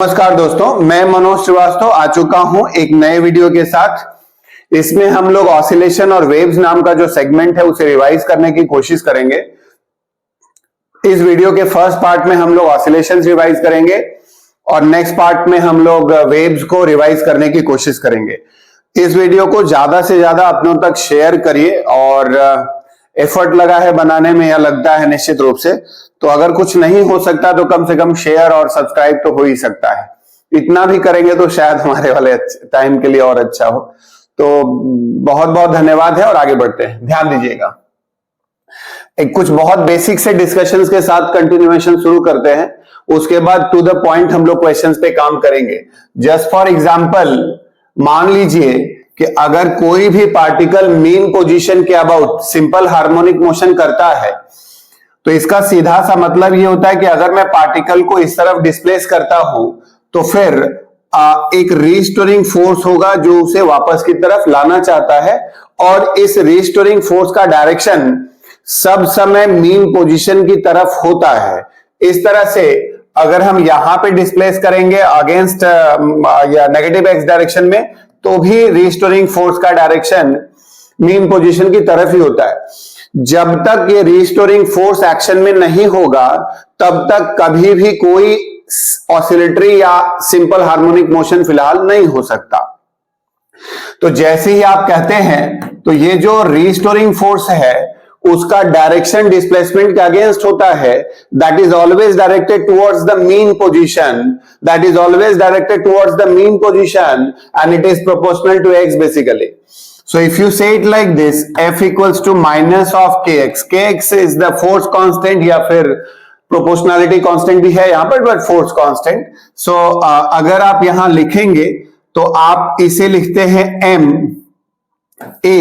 नमस्कार दोस्तों, मैं मनोज श्रीवास्तव आ चुका हूं एक नए वीडियो के साथ। इसमें हम लोग ऑसिलेशन और वेव्स नाम का जो सेगमेंट है उसे रिवाइज करने की कोशिश करेंगे। इस वीडियो के फर्स्ट पार्ट में हम लोग ऑसिलेशंस रिवाइज करेंगे और नेक्स्ट पार्ट में हम लोग वेव्स को रिवाइज करने की कोशिश करेंगे। इस वीडियो को ज्यादा से ज्यादा अपनों तक शेयर करिए और एफर्ट लगा है बनाने में या लगता है निश्चित रूप से, तो अगर कुछ नहीं हो सकता तो कम से कम शेयर और सब्सक्राइब तो हो ही सकता है। इतना भी करेंगे तो शायद हमारे वाले टाइम के लिए और अच्छा हो। तो बहुत बहुत धन्यवाद है और आगे बढ़ते हैं, ध्यान दीजिएगा। एक कुछ बहुत बेसिक से डिस्कशंस के साथ कंटिन्यूएशन शुरू करते हैं, उसके बाद टू द पॉइंट हम लोग क्वेश्चंस पे काम करेंगे। जस्ट फॉर एग्जांपल, मान लीजिए कि अगर कोई भी पार्टिकल मीन पोजीशन के अबाउट सिंपल हार्मोनिक मोशन करता है, तो इसका सीधा सा मतलब ये होता है कि अगर मैं पार्टिकल को इस तरफ डिस्प्लेस करता हूं तो फिर एक रिस्टोरिंग फोर्स होगा जो उसे वापस की तरफ लाना चाहता है, और इस रिस्टोरिंग फोर्स का डायरेक्शन सब समय मीन पोजीशन की तरफ होता है। इस तरह से अगर हम यहां पे डिस्प्लेस करेंगे अगेंस्ट या नेगेटिव एक्स डायरेक्शन में, तो भी रिस्टोरिंग फोर्स का डायरेक्शन मीन पोजीशन की तरफ ही होता है। जब तक ये रिस्टोरिंग फोर्स एक्शन में नहीं होगा तब तक कभी भी कोई ऑसिलेटरी या सिंपल हार्मोनिक मोशन फिलहाल नहीं हो सकता। तो जैसे ही आप कहते हैं तो ये जो रिस्टोरिंग फोर्स है उसका डायरेक्शन डिस्प्लेसमेंट के अगेंस्ट होता है, that is always directed towards the mean position, that is always directed towards the mean position and it is proportional to x basically. So if you say it like this, F equals to minus of kx. kx is the force constant या फिर proportionality constant भी है यहाँ पर, but force constant. So अगर आप यहाँ लिखेंगे तो आप इसे लिखते हैं m a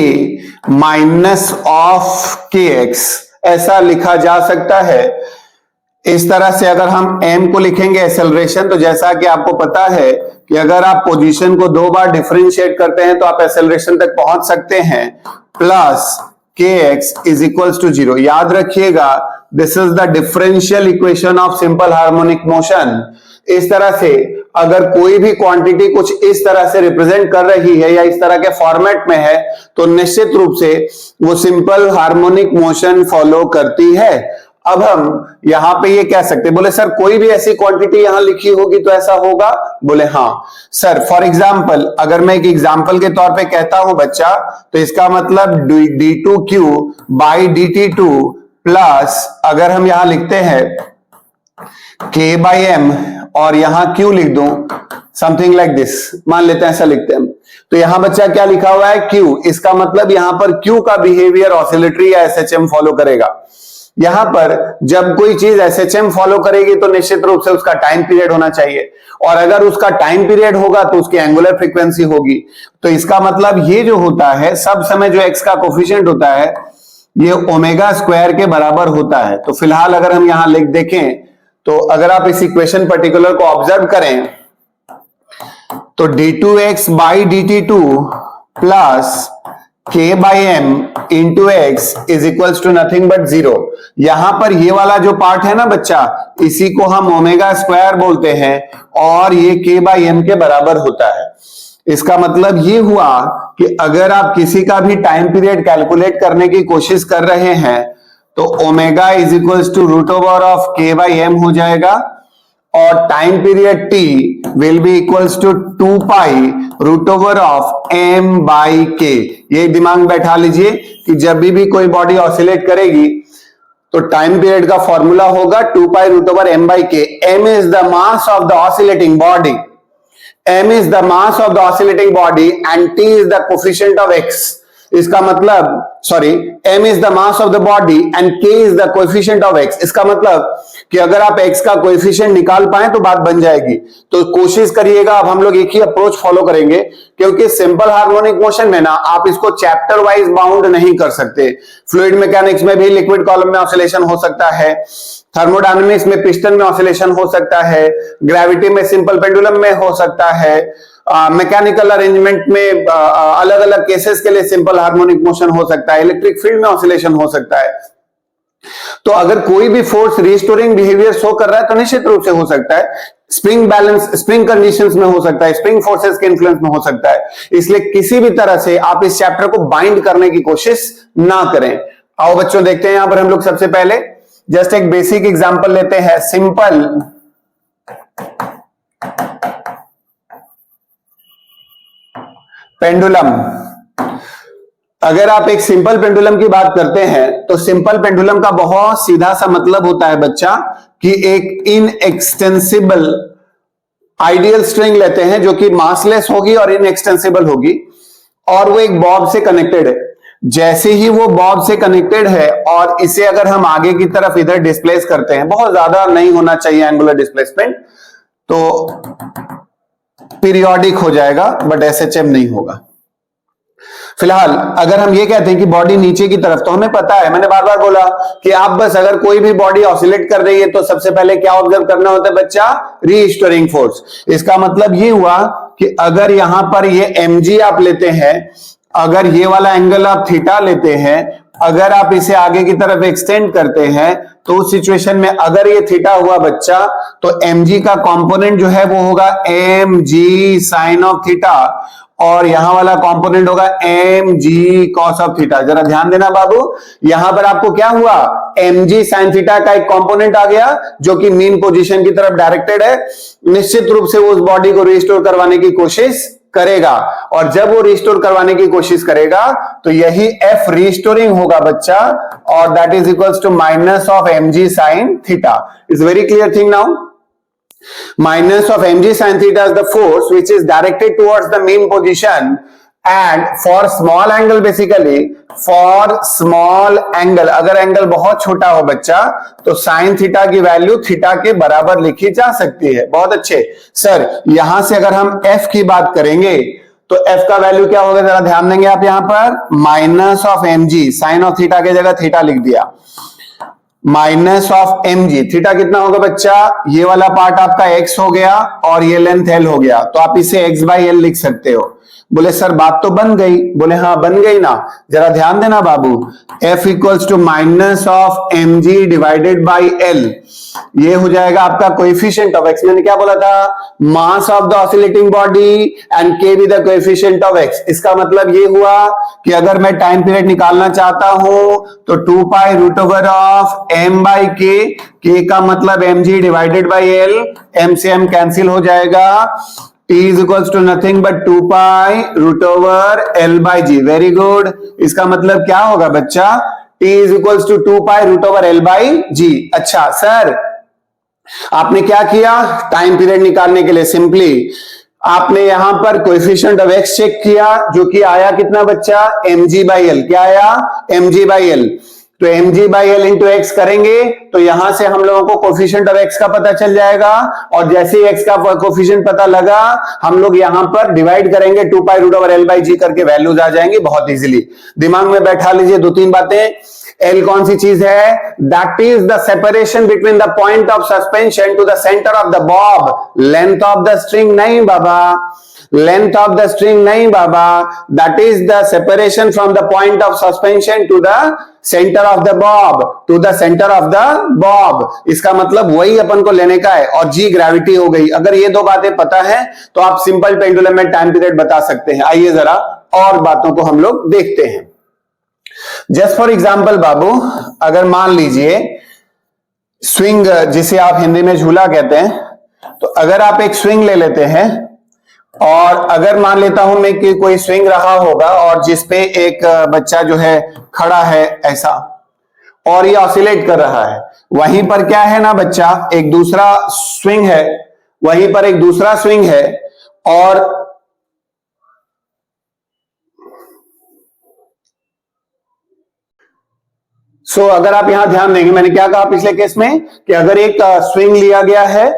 minus of kx, ऐसा लिखा जा सकता है। इस तरह से अगर हम m को लिखेंगे एक्सेलरेशन, तो जैसा कि आपको पता है कि अगर आप पोजीशन को दो बार डिफरेंशिएट करते हैं तो आप एक्सेलरेशन तक पहुंच सकते हैं, plus kx is equals to 0। याद रखिएगा, this is the differential equation of simple harmonic motion. इस तरह से अगर कोई भी क्वांटिटी कुछ इस तरह से रिप्रेजेंट कर रही है या इस तरह के फॉर्मेट में है, तो निश्चित रूप से वो सिंपल हार्मोनिक मोशन फॉलो करती है। अब हम यहां पे ये कह सकते, बोले सर कोई भी ऐसी क्वांटिटी यहां लिखी होगी तो ऐसा होगा? बोले हाँ सर। फॉर एग्जांपल, अगर मैं एक एग्जांपल के तौर पे कहता हूं बच्चा, तो इसका मतलब d2q बाई dt2 प्लस, अगर हम यहां लिखते हैं k बाई m और यहां q लिख दूं, समथिंग लाइक दिस, मान लेते हैं ऐसा लिखते हैं। तो यहां बच्चा क्या लिखा हुआ है? q। इसका मतलब यहां पर q का बिहेवियर ऑसिलेटरी या एसएचएम फॉलो करेगा। यहां पर जब कोई चीज एसएचएम फॉलो करेगी तो निश्चित रूप से उसका टाइम पीरियड होना चाहिए, और अगर उसका टाइम पीरियड होगा तो उसकी एंगुलर फ्रीक्वेंसी होगी। तो इसका मतलब ये जो होता है, सब समय जो एक्स का कोफिशिएंट होता है ये ओमेगा स्क्वायर के बराबर होता है। तो फिलहाल अगर हम यहां लिख देखें, तो अगर आप इस इक्वेशन पर्टिकुलर को ऑब्जर्व करें तो d2x by dt2 plus k by m into x is equals to nothing but 0। यहां पर ये वाला जो पार्ट है ना बच्चा, इसी को हम ओमेगा स्क्वायर बोलते हैं और ये k बाई m के बराबर होता है। इसका मतलब ये हुआ कि अगर आप किसी का भी टाइम पीरियड कैलकुलेट करने की कोशिश कर रहे हैं तो omega is equals to root over of k by m हो जाएगा, और time period t will be equals to 2 pi root over of m by k। ये दिमाग में बैठा लीजिए कि जब भी कोई बॉडी ऑसिलेट करेगी तो टाइम पीरियड का फॉर्मूला होगा 2 pi root over m by k। m is the mass of the oscillating body, m is the mass of the oscillating body and t is the coefficient of x। इसका मतलब, sorry, m is the mass of the body and k is the coefficient of x। इसका मतलब कि अगर आप x का coefficient निकाल पाए तो बात बन जाएगी। तो कोशिश करिएगा, अब हम लोग एक ही अप्रोच फॉलो करेंगे, क्योंकि सिंपल हार्मोनिक मोशन में ना आप इसको चैप्टर वाइज बाउंड नहीं कर सकते। फ्लूइड मैकेनिक्स में भी लिक्विड कॉलम में ऑसिलेशन हो सकता है, थर्मोडायनामिक्स में पिस्टन में ऑसिलेशन हो सकता है, ग्रेविटी में सिंपल पेंडुलम में हो सकता है, मैकेनिकल अरेंजमेंट में अलग अलग केसेस के लिए सिंपल हार्मोनिक मोशन हो सकता है, इलेक्ट्रिक फील्ड में ऑसिलेशन हो सकता है। तो अगर कोई भी फोर्स रिस्टोरिंग बिहेवियर शो कर रहा है तो निश्चित रूप से हो सकता है। स्प्रिंग बैलेंस, स्प्रिंग कंडीशंस में हो सकता है, स्प्रिंग फोर्सेस के इन्फ्लुएंस में हो सकता है। इसलिए किसी भी तरह से आप इस चैप्टर को बाइंड करने की कोशिश ना करें। आओ बच्चों देखते हैं, यहां पर हम लोग सबसे पहले जस्ट एक बेसिक एग्जांपल लेते हैं, सिंपल पेंडुलम। अगर आप एक सिंपल पेंडुलम की बात करते हैं तो सिंपल पेंडुलम का बहुत सीधा सा मतलब होता है बच्चा कि एक इनएक्सटेंसिबल आइडियल स्ट्रिंग लेते हैं जो कि मासलेस होगी और इनएक्सटेंसिबल होगी, और वो एक बॉब से कनेक्टेड है। जैसे ही वो बॉब से कनेक्टेड है और इसे अगर हम आगे की तरफ इधर डिस्प्लेस करते हैं, बहुत ज्यादा नहीं होना चाहिए एंगुलर डिस्प्लेसमेंट, तो पीरियोडिक हो जाएगा बट एसएचएम नहीं होगा। फिलहाल अगर हम ये कहते हैं कि बॉडी नीचे की तरफ, तो हमें पता है, मैंने बार बार बोला कि आप बस अगर कोई भी बॉडी ऑसिलेट कर रही है तो सबसे पहले क्या ऑब्जर्व करना होता है बच्चा, रीस्टोरिंग फोर्स। इसका मतलब ये हुआ कि अगर यहां पर ये mg आप लेते हैं, अगर ये वाला एंगल आप थीटा लेते हैं, अगर आप इसे आगे की तरफ एक्सटेंड करते हैं, तो उस सिचुएशन में अगर ये थीटा हुआ बच्चा, तो mg का कंपोनेंट जो है वो होगा mg साइन ऑफ थीटा, और यहां वाला कंपोनेंट होगा mg cos ऑफ थीटा। जरा ध्यान देना बाबू, यहां पर आपको क्या हुआ, mg sin थीटा का एक कंपोनेंट आ गया जो कि मीन पोजीशन की तरफ डायरेक्टेड है। निश्चित रूप से वो उस बॉडी को रिस्टोर करवाने की कोशिश करेगा, और जब वो रिस्टोर करवाने की कोशिश करेगा तो यही f रिस्टोरिंग होगा बच्चा, और that is equals to minus of mg sin theta. Is very clear thing now. Minus of mg sin theta is the force which is directed towards the mean position, and for small angle, basically for small angle, अगर angle बहुत छोटा हो बच्चा तो sin theta की value theta के बराबर लिखी जा सकती है। बहुत अच्छे सर, यहां से अगर हम f की बात करेंगे तो f का वैल्यू क्या होगा, जरा ध्यान देंगे आप, यहां पर minus of mg, sine of theta की जगह थीटा लिख दिया, माइनस ऑफ mg, थीटा कितना होगा बच्चा, ये वाला पार्ट आपका x हो गया और ये लेंथ l हो गया, तो आप इसे x बाई एल लिख सकते हो। बोले सर बात तो बन गई, बोले हाँ बन गई ना। जरा ध्यान देना बाबू, f equals to minus of mg divided by l, ये हो जाएगा आपका कोएफिशिएंट ऑफ x। मैंने क्या बोला था, मास of the oscillating body and k be the coefficient of x। इसका मतलब ये हुआ कि अगर मैं टाइम पीरियड निकालना चाहता हूं तो 2 pi root over of m by k का मतलब mg divided by l, m से m कैंसिल हो जाएगा, t is equals to nothing but 2 pi root over l by g। Very good, इसका मतलब क्या होगा बच्चा, t is equals to 2 pi root over l by g। अच्छा sir, आपने क्या किया, टाइम पीरियड निकालने के लिए सिंपली आपने यहां पर कोएफिशिएंट ऑफ x चेक किया, जो कि आया कितना बच्चा, mg by l। क्या आया, mg by l। तो mg by l into x करेंगे तो यहां से हम लोगों को कोफिशिएंट ऑफ x का पता चल जाएगा, और जैसे ही x का कोफिशिएंट पता लगा हम लोग यहां पर डिवाइड करेंगे, 2 pi root over l by G करके वैल्यूज आ जाएंगी बहुत इजीली। दिमाग में बैठा लीजिए दो तीन बातें। L कौन सी चीज है, that is the separation between the point of suspension to the centre of the bob. Length of the string नहीं बाबा, लेंथ ऑफ द स्ट्रिंग नहीं बाबा, that is the separation from the point of suspension to the centre of the bob, to the centre of the bob. इसका मतलब वही अपन को लेने का है, और जी ग्रेविटी हो गई। अगर ये दो बातें पता है तो आप सिंपल पेंडुलम में टाइम पीरियड बता सकते हैं। आइए जरा और बातों को हम लोग देखते हैं। जस्ट फॉर एग्जाम्पल बाबू, अगर मान लीजिए स्विंग, जिसे आप हिंदी में झूला कहते हैं, तो अगर आप एक स्विंग ले लेते हैं, और अगर मान लेता हूं मैं कि कोई स्विंग रहा होगा और जिसपे एक बच्चा जो है खड़ा है ऐसा, और ये ऑसिलेट कर रहा है, वहीं पर क्या है ना बच्चा, एक दूसरा स्विंग है, वहीं पर एक दूसरा स्विंग है, और अगर आप यहां ध्यान देंगे, मैंने क्या कहा पिछले केस में कि अगर एक स्विंग लिया गया है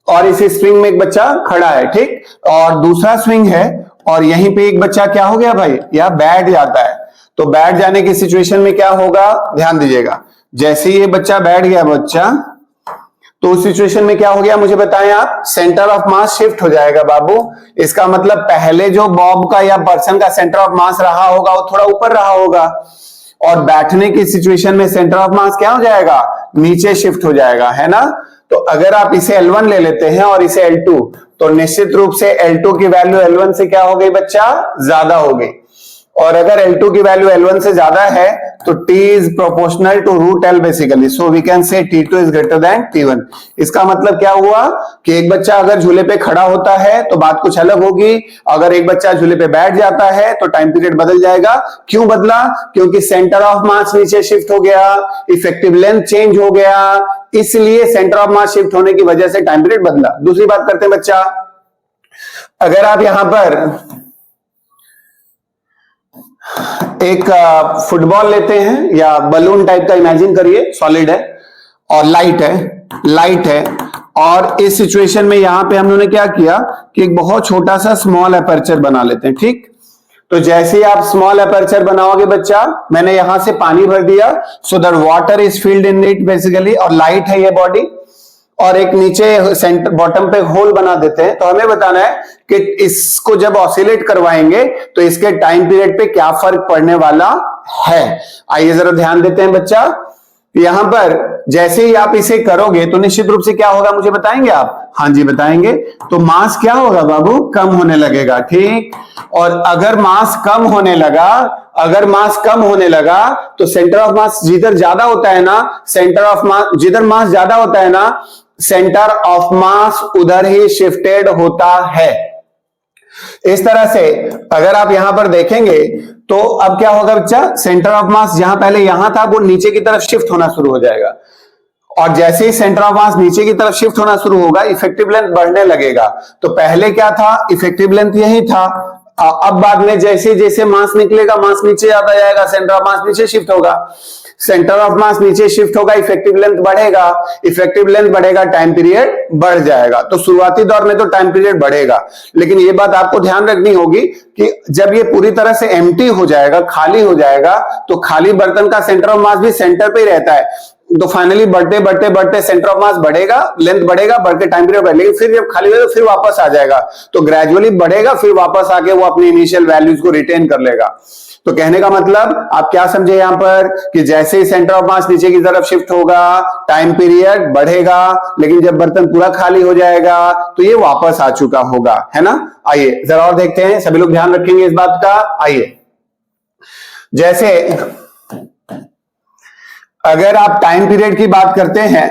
और इसी स्विंग में एक बच्चा खड़ा है, ठीक, और दूसरा स्विंग है, और यहीं पे एक बच्चा क्या हो गया भाई, या बैठ जाता है, तो बैठ जाने की सिचुएशन में क्या होगा, ध्यान दीजिएगा, जैसे ही ये बच्चा बैठ गया बच्चा, तो उस सिचुएशन में क्या हो गया मुझे बताएं आप, सेंटर ऑफ मास शिफ्ट हो जाएगा बाबू। इसका मतलब पहले जो बॉब का या पर्सन का सेंटर ऑफ मास रहा होगा वो थोड़ा ऊपर रहा होगा, और बैठने की सिचुएशन में सेंटर ऑफ मास क्या हो जाएगा, नीचे शिफ्ट हो जाएगा, है ना। तो अगर आप इसे L1 ले लेते हैं और इसे L2, तो निश्चित रूप से L2 की वैल्यू L1 से क्या हो गई बच्चा, ज्यादा हो गई। और अगर L2 की वैल्यू L1 से ज्यादा है तो T is proportional to root L basically, so we can say T2 is greater than T1। इसका मतलब क्या हुआ कि एक बच्चा अगर झूले पे खड़ा होता है तो बात कुछ अलग होगी, अगर एक बच्चा झूले पे बैठ जाता है तो टाइम पीरियड बदल जाएगा। क्यों बदला? क्योंकि सेंटर ऑफ मास नीचे शिफ्ट हो गया, इफेक्टिव लेंथ चेंज हो गया, इसलिए सेंटर ऑफ मास शिफ्ट होने की वजह से टाइम पीरियड बदला। दूसरी बात करते हैं बच्चा, अगर आप यहां पर एक फुटबॉल लेते हैं या बलून टाइप का इमेजिन करिए, सॉलिड है और लाइट है और इस सिचुएशन में यहां पे हम लोगों ने क्या किया कि एक बहुत छोटा सा स्मॉल अपर्चर बना लेते हैं, ठीक। तो जैसे ही आप स्मॉल अपर्चर बनाओगे बच्चा, मैंने यहां से पानी भर दिया, so that water is filled in it basically, और लाइट है ये बॉडी, और एक नीचे सेंटर बॉटम पे होल बना देते हैं। तो हमें बताना है कि इसको जब ऑसिलेट करवाएंगे तो इसके टाइम पीरियड पे क्या फर्क पड़ने वाला है। आइए जरा ध्यान देते हैं बच्चा, यहां पर जैसे ही आप इसे करोगे तो निश्चित रूप से क्या होगा, मुझे बताएंगे आप? हाँ जी बताएंगे। तो मास क्या होगा बाबू, कम होने लगेगा, ठीक। और अगर मास कम होने लगा तो सेंटर ऑफ मास जिधर ज्यादा होता है ना, जिधर मास ज्यादा होता है ना, सेंटर ऑफ मास उधर ही शिफ्टेड होता है। इस तरह से अगर आप यहां पर देखेंगे तो अब क्या होगा बच्चा, सेंटर ऑफ मास जहां पहले यहां था वो नीचे की तरफ शिफ्ट होना शुरू हो जाएगा, और जैसे ही सेंटर ऑफ मास नीचे की तरफ शिफ्ट होना शुरू होगा इफेक्टिव लेंथ बढ़ने लगेगा। तो पहले क्या था, इफेक्टिव लेंथ यही था, अब बाद में जैसे जैसे मास निकलेगा मास नीचे आता जाएगा, सेंटर ऑफ मास नीचे शिफ्ट होगा, सेंटर ऑफ मास नीचे शिफ्ट होगा, इफेक्टिव लेंथ बढ़ेगा, टाइम पीरियड बढ़ जाएगा। तो शुरुआती दौर में तो टाइम पीरियड बढ़ेगा, लेकिन ये बात आपको ध्यान रखनी होगी कि जब ये पूरी तरह से एम्प्टी हो जाएगा, खाली हो जाएगा, तो खाली बर्तन का सेंटर ऑफ मास भी सेंटर पे ही रहता है। तो फाइनली बढ़ते सेंटर ऑफ मास बढ़ेगा, लेंथ बढ़ेगा, बढ़ के टाइम पीरियड बढ़ेगा, फिर जब खाली होगा तो फिर वापस आ जाएगा। तो ग्रेजुअली बढ़ेगा, फिर वापस आके वो अपनी इनिशियल वैल्यूज को रिटेन कर लेगा। तो कहने का मतलब आप क्या समझे यहां पर कि जैसे ही सेंटर ऑफ मास नीचे की तरफ शिफ्ट होगा टाइम पीरियड बढ़ेगा, लेकिन जब बर्तन पूरा खाली हो जाएगा तो ये वापस आ चुका होगा, है ना। आइए जरा और देखते हैं, सभी लोग ध्यान रखेंगे इस बात का। आइए, जैसे अगर आप टाइम पीरियड की बात करते हैं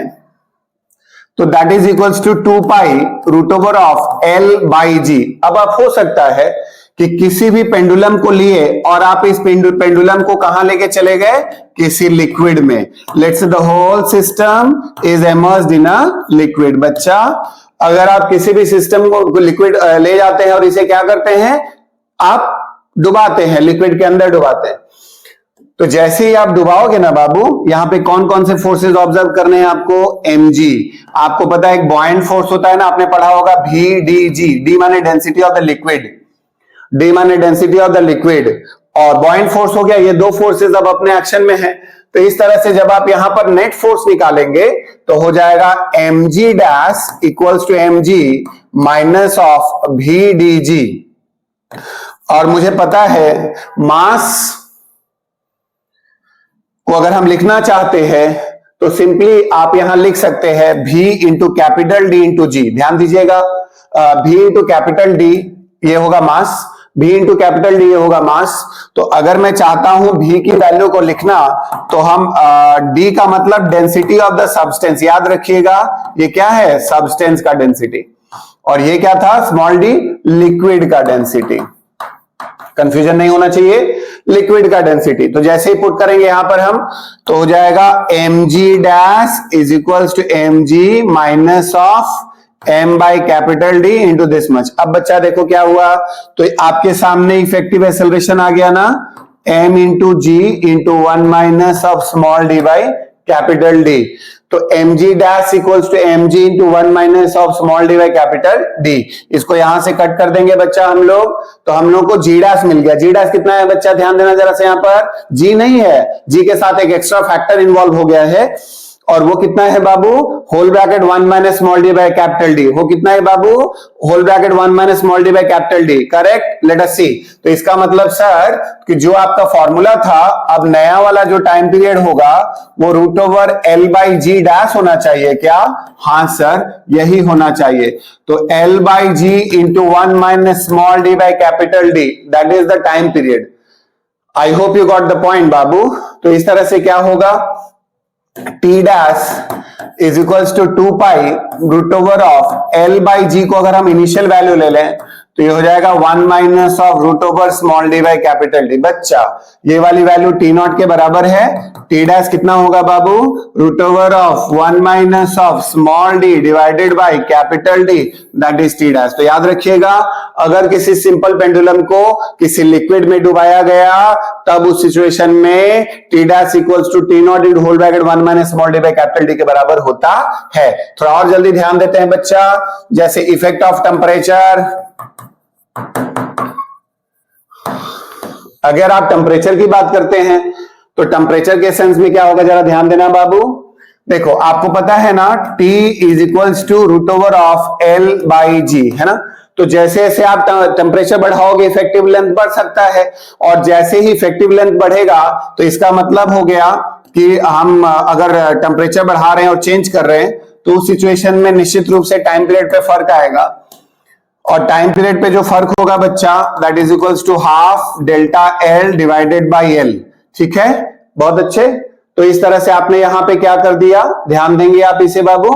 तो that is equals to 2 pi root over of L by G। अब आप हो सकता है कि किसी भी पेंडुलम को लिए और आप इस पेंडुलम को कहां लेके चले गए, किसी लिक्विड में। Let's say the whole system is immersed in a liquid. बच्चा अगर आप किसी भी सिस्टम को लिक्विड ले जाते हैं और इसे क्या करते हैं, आप डुबाते हैं, लिक्विड के अंदर डुबाते हैं, तो जैसे ही आप डुबाओगे ना बाबू, यहां पे कौन कौन से फोर्सेस ऑब्जर्व करने हैं आपको, mg। आपको पता है एक बॉयंट फोर्स होता है ना, आपने पढ़ा होगा VDG, D माने डेंसिटी ऑफ द लिक्विड, और बॉयंट फोर्स हो गया। ये दो फोर्सेस अब अपने एक्शन में है। तो इस तरह से जब आप यहां पर नेट फोर्स निकालेंगे तो हो जाएगा mg dash equals to mg minus of VDG। और मुझे पता है मास को अगर हम लिखना चाहते हैं तो सिंपली आप यहां लिख सकते हैं V into capital D into G। ध्यान दीजिएगा, V इंटू कैपिटल D ये होगा मास, V इंटू कैपिटल D ये होगा मास। तो अगर मैं चाहता हूं V की वैल्यू को लिखना तो हम D का मतलब डेंसिटी ऑफ द सब्सटेंस, याद रखिएगा ये क्या है, सब्सटेंस का डेंसिटी, और ये क्या था, स्मॉल d लिक्विड का डेंसिटी। कंफ्यूजन नहीं होना चाहिए, लिक्विड का डेंसिटी। तो जैसे ही पुट करेंगे यहां पर हम, तो हो जाएगा mg dash is equals to mg minus of m by capital D into this much. अब बच्चा देखो क्या हुआ, तो आपके सामने इफेक्टिव एक्सेलरेशन आ गया ना, m into g into 1 minus of small d by capital D। तो mg dash equals to mg into 1 minus of small d by capital D। इसको यहां से कट कर देंगे बच्चा हम लोग, तो हम लोग को g डैश मिल गया। g डैश कितना है बच्चा, ध्यान देना जरा से, यहां पर g नहीं है, g के साथ एक एक्स्ट्रा फैक्टर इन्वॉल्व हो गया है, और वो कितना है बाबू, whole bracket 1 minus small D by capital D, वो कितना है बाबू, whole bracket 1 minus small D by capital D, correct. Let us see, तो इसका मतलब सर कि जो आपका फॉर्मूला था, अब नया वाला जो टाइम पीरियड होगा वो root over L by G dash होना चाहिए क्या, हाँ सर यही होना चाहिए। तो L by G into 1 minus small D by capital D, that is the time period. I hope you got the point बाबू। तो इस तरह से क्या होगा, T dash is equals to 2 pi root over of L by G को अगर हम इनिशियल वैल्यू ले लें तो ये हो जाएगा 1 minus of root over small d by capital D. बच्चा ये वाली वैल्यू टी नॉट के बराबर है, टी डैश कितना होगा बाबू, root over of 1 minus of small D divided by capital D, that is T dash. तो याद रखिएगा, अगर किसी सिंपल पेंडुलम को किसी लिक्विड में डुबाया गया तब उस सिचुएशन में t dash equals to t not into whole bracket 1 minus small d by capital D के बराबर होता है। थोड़ा और जल्दी ध्यान देते हैं बच्चा, जैसे इफेक्ट ऑफ टेम्परेचर। अगर आप टेम्परेचर की बात करते हैं तो टेम्परेचर के सेंस में क्या होगा, जरा ध्यान देना बाबू। देखो आपको पता है ना, T is equals to root over of L by G, है ना। तो जैसे जैसे आप टेम्परेचर बढ़ाओगे इफेक्टिव लेंथ बढ़ सकता है, और जैसे ही इफेक्टिव लेंथ बढ़ेगा तो इसका मतलब हो गया कि हम अगर टेम्परेचर बढ़ा रहे हैं और चेंज कर रहे हैं तो उस सिचुएशन में निश्चित रूप से टाइम पीरियड पे फर्क आएगा, और टाइम पीरियड पे जो फर्क होगा बच्चा, that is equals to half delta l divided by l. ठीक है, बहुत अच्छे। तो इस तरह से आपने यहां पे क्या कर दिया, ध्यान देंगे आप इसे बाबू।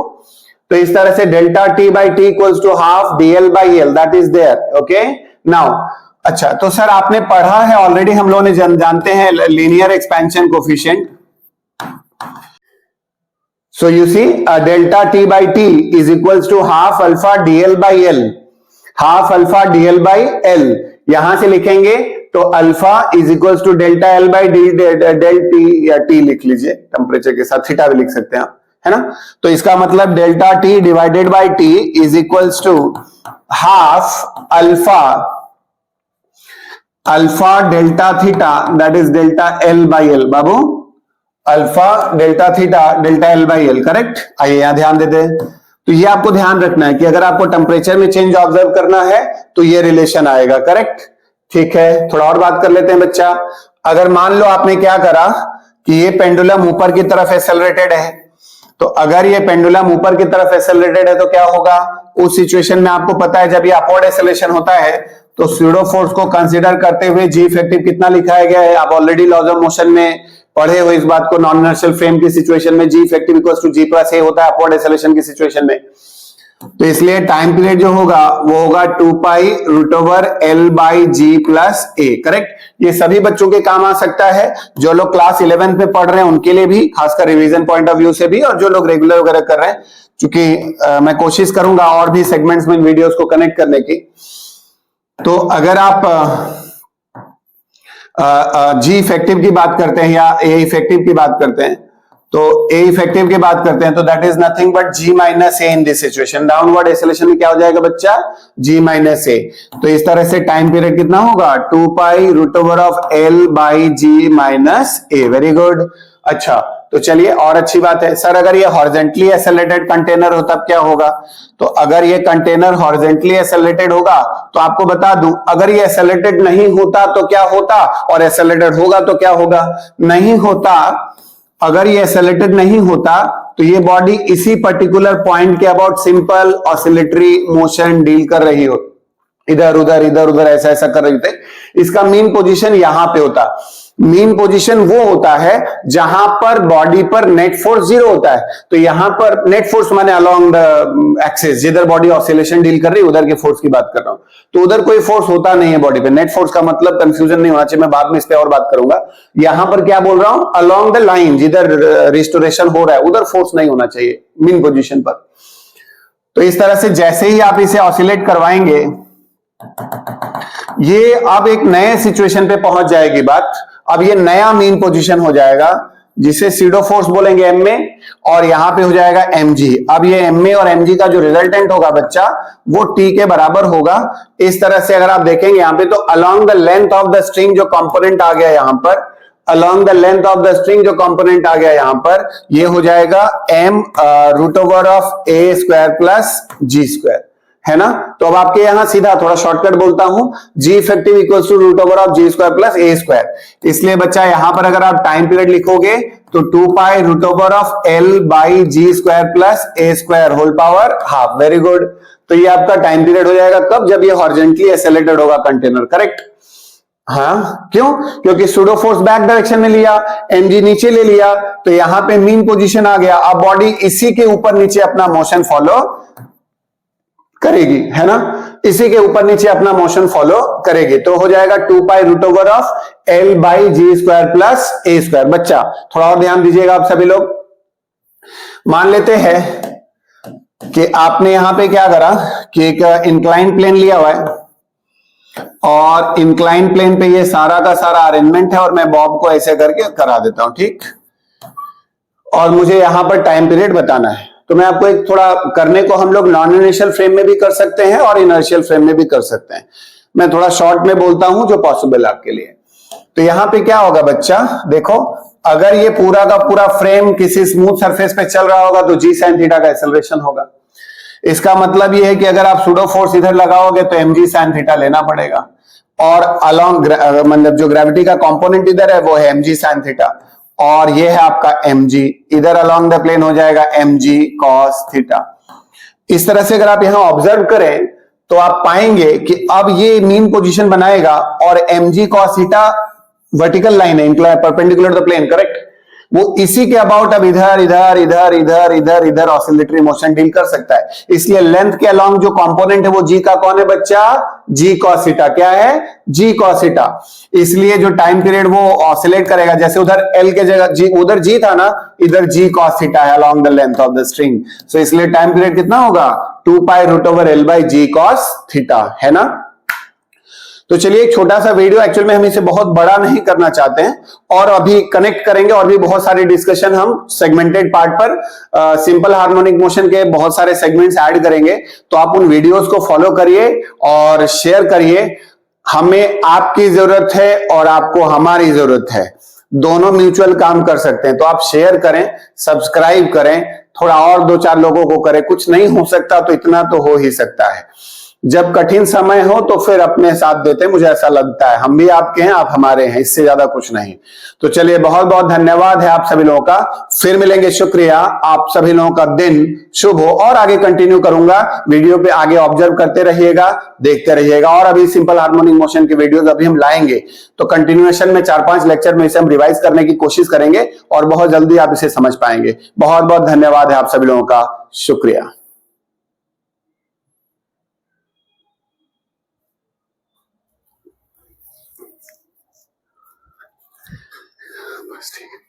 तो इस तरह से delta t by t equals to half d l by l, that is there. Okay now, अच्छा तो सर आपने पढ़ा है ऑलरेडी, हम लोगों ने जानते हैं linear expansion coefficient. So you see delta t by t is equals to half alpha dl by l, half alpha dl by l। यहां से लिखेंगे तो alpha is equals to delta l by d del t, या t लिख लीजिए, temperature के साथ theta भी लिख सकते हैं आप, है ना। तो इसका मतलब delta t divided by t is equals to half alpha alpha delta theta, that is delta l by l बाबू, alpha delta theta delta l by l, correct. आइए यहां ध्यान देते हैं। तो ये आपको ध्यान रखना है कि अगर आपको टेम्परेचर में चेंज ऑब्जर्व करना है तो ये रिलेशन आएगा, करेक्ट। ठीक है, थोड़ा और बात कर लेते हैं बच्चा। अगर मान लो आपने क्या करा कि ये पेंडुलम ऊपर की तरफ एक्सेलरेटेड है, तो अगर ये पेंडुलम ऊपर की तरफ एक्सेलरेटेड है तो क्या होगा, उस सिचुएशन में आपको पता है जब ये अपवर्ड एक्सेलरेशन होता है तो स्यूडो फोर्स को कंसीडर करते हुए जी इफेक्टिव कितना लिखाया गया है, आप ऑलरेडी लॉज ऑफ मोशन में पढ़े हो इस बात को। नॉन इनर्शियल फ्रेम की सिचुएशन में G effective equals to G plus A होता है अपवर्ड एक्सेलरेशन की सिचुएशन में। तो इसलिए टाइम पीरियड जो होगा वो होगा 2 pi root over L by g plus a, correct. ये सभी बच्चों के काम आ सकता है, जो लोग क्लास 11 में पढ़ रहे हैं उनके लिए भी, खासकर रिवीजन पॉइंट ऑफ व्यू से भी, और जो लोग रेगुलर वगैरह कर रहे हैं, क्योंकि मैं कोशिश करूंगा और भी सेगमेंट्स में इन वीडियोस को कनेक्ट करने की। तो अगर आप जी इफेक्टिव की बात करते हैं या ए इफेक्टिव की बात करते हैं, तो ए इफेक्टिव की बात करते हैं तो that is nothing but g minus a in this situation. Downward acceleration में क्या हो जाएगा बच्चा, जी माइनस ए। तो इस तरह से टाइम पीरियड कितना होगा, 2 pi root over of L by g minus a. Very good. अच्छा तो चलिए और अच्छी बात है, सर अगर ये हॉरिजॉन्टली एक्सेलरेटेड कंटेनर हो तब क्या होगा। तो अगर ये कंटेनर हॉरिजॉन्टली एक्सेलरेटेड होगा तो आपको बता दूं, अगर ये एक्सेलरेटेड नहीं होता तो क्या होता, और एक्सेलरेटेड होगा तो क्या होगा, नहीं होता। अगर ये एक्सेलरेटेड नहीं होता तो ये बॉडी इसी पर्टिकुलर पॉइंट के about simple oscillatory motion deal कर रही हो, इधर उधर ऐसा ऐसा कर रहे थे। इसका मीन पोजीशन यहां पे होता। मीन पोजीशन वो होता है जहां पर बॉडी पर नेट फोर्स 0 होता है। तो यहां पर नेट फोर्स माने अलोंग द एक्सिस, जिधर बॉडी ऑसिलेशन डील कर रही है उधर के फोर्स की बात कर रहा हूं। तो उधर कोई फोर्स होता नहीं है बॉडी पे। नेट फोर्स का मतलब कंफ्यूजन नहीं होना चाहिए, मैं बाद में इस पे और बात करूंगा। यहां पर क्या बोल रहा हूं, अलोंग द लाइन जिधर रिस्टोरेशन हो रहा है उधर फोर्स नहीं होना चाहिए मीन पोजीशन पर। तो इस तरह से जैसे ही आप इसे ऑसिलेट करवाएंगे, ये अब एक नए सिचुएशन पे पहुंच जाएगी बात। अब ये नया मीन पोजीशन हो जाएगा जिसे सीडो फोर्स बोलेंगे एम में, और यहां पे हो जाएगा एम जी। अब ये एम में और एम जी का जो रिजल्टेंट होगा बच्चा वो टी के बराबर होगा। इस तरह से अगर आप देखेंगे यहां पे, तो along the length of the string जो कंपोनेंट आ गया यहां पर, along the length of the string जो कंपोनेंट आ गया यहां पर, ये हो जाएगा m root over of a square plus g square, है ना। तो अब आपके यहां सीधा थोड़ा शॉर्टकट बोलता हूं, g effective equals to root over of g square plus a square. इसलिए बच्चा यहां पर अगर आप टाइम पीरियड लिखोगे तो 2 pi root over of l by g square plus a square whole power half. Very good. तो ये आपका टाइम पीरियड हो जाएगा कब, जब ये हॉरिजॉन्टली एक्सेलरेटेड होगा कंटेनर, करेक्ट। हाँ, क्यों? क्योंकि सूडो फोर्स बैक डायरेक्शन में लिया, mg नीचे ले लिया, तो यहां पे मीन पोजीशन आ गया। अब बॉडी इसी के ऊपर नीचे अपना मोशन फॉलो करेगी, है ना, इसी के ऊपर नीचे अपना मोशन फॉलो करेगी। तो हो जाएगा 2 pi root over of L by g square plus a square. बच्चा थोड़ा और ध्यान दीजिएगा आप सभी लोग। मान लेते हैं कि आपने यहां पे क्या करा कि एक इंक्लाइन प्लेन लिया हुआ है और इंक्लाइन प्लेन पे ये सारा का सारा अरेंजमेंट है और मैं बॉब को ऐसे करके करा देता हूं, ठीक। और मुझे यहां पर टाइम पीरियड बताना है, तो मैं आपको एक थोड़ा करने को हम लोग नॉन इनर्शियल फ्रेम में भी कर सकते हैं और इनर्शियल फ्रेम में भी कर सकते हैं। मैं थोड़ा शॉर्ट में बोलता हूं जो पॉसिबल आपके लिए। तो यहां पे क्या होगा बच्चा, देखो, अगर ये पूरा का पूरा फ्रेम किसी स्मूथ सरफेस पे चल रहा होगा तो जी साइन थीटा का एक्सेलरेशन होगा। इसका मतलब ये है कि अगर आप सूडो फोर्स इधर लगाओगे तो mg साइन थीटा लेना पड़ेगा, और अलोंग मतलब जो ग्रेविटी का कंपोनेंट इधर है वो है mg साइन थीटा, और ये है आपका mg, इधर अलोंग द प्लेन हो जाएगा mg cos थीटा। इस तरह से अगर आप यहां ऑब्जर्व करें तो आप पाएंगे कि अब ये मीन पोजीशन बनाएगा और mg cos theta vertical line है, परपेंडिकुलर द प्लेन, करेक्ट। वो इसी के अबाउट अब इधर इधर इधर इधर इधर इधर ऑसिलेटरी मोशन डील कर सकता है। इसलिए लेंथ के अलोंग जो कंपोनेंट है वो जी का कौन है बच्चा, जी cos थीटा। क्या है, जी cos थीटा। इसलिए जो टाइम पीरियड वो ऑसिलेट करेगा, जैसे उधर एल के जगह जी, उधर जी था ना, इधर जी cos थीटा है along the length of the string. So इसलिए टाइम पीरियड कितना होगा, 2 pi root over L by G cos theta, है ना। तो चलिए एक छोटा सा वीडियो, एक्चुअल में हम इसे बहुत बड़ा नहीं करना चाहते हैं और अभी कनेक्ट करेंगे और भी बहुत सारी डिस्कशन हम सेगमेंटेड पार्ट पर सिंपल हार्मोनिक मोशन के बहुत सारे सेगमेंट्स ऐड करेंगे। तो आप उन वीडियोस को फॉलो करिए और शेयर करिए। हमें आपकी जरूरत है और आपको हमारी जरूरत है, दोनों म्यूचुअल काम कर सकते हैं। तो आप शेयर करें, सब्सक्राइब करें, थोड़ा और 2-4 लोगों को करें। कुछ नहीं हो सकता तो इतना तो हो ही सकता है। जब कठिन समय हो तो फिर अपने साथ देते, मुझे ऐसा लगता है। हम भी आपके हैं, आप हमारे हैं, इससे ज्यादा कुछ नहीं। तो चलिए, बहुत बहुत धन्यवाद है आप सभी लोगों का। फिर मिलेंगे, शुक्रिया। आप सभी लोगों का दिन शुभ हो। और आगे कंटिन्यू करूंगा, वीडियो पे आगे ऑब्जर्व करते रहिएगा, देखते रहिएगा। और अभी सिंपल हार्मोनिक मोशन की वीडियोस अभी हम लाएंगे, तो कंटिन्यूएशन में 4-5 लेक्चर में इसे हम रिवाइज करने की कोशिश करेंगे और बहुत जल्दी आप इसे समझ पाएंगे। बहुत बहुत धन्यवाद है आप सभी लोगों का, शुक्रिया। बस ठीक है।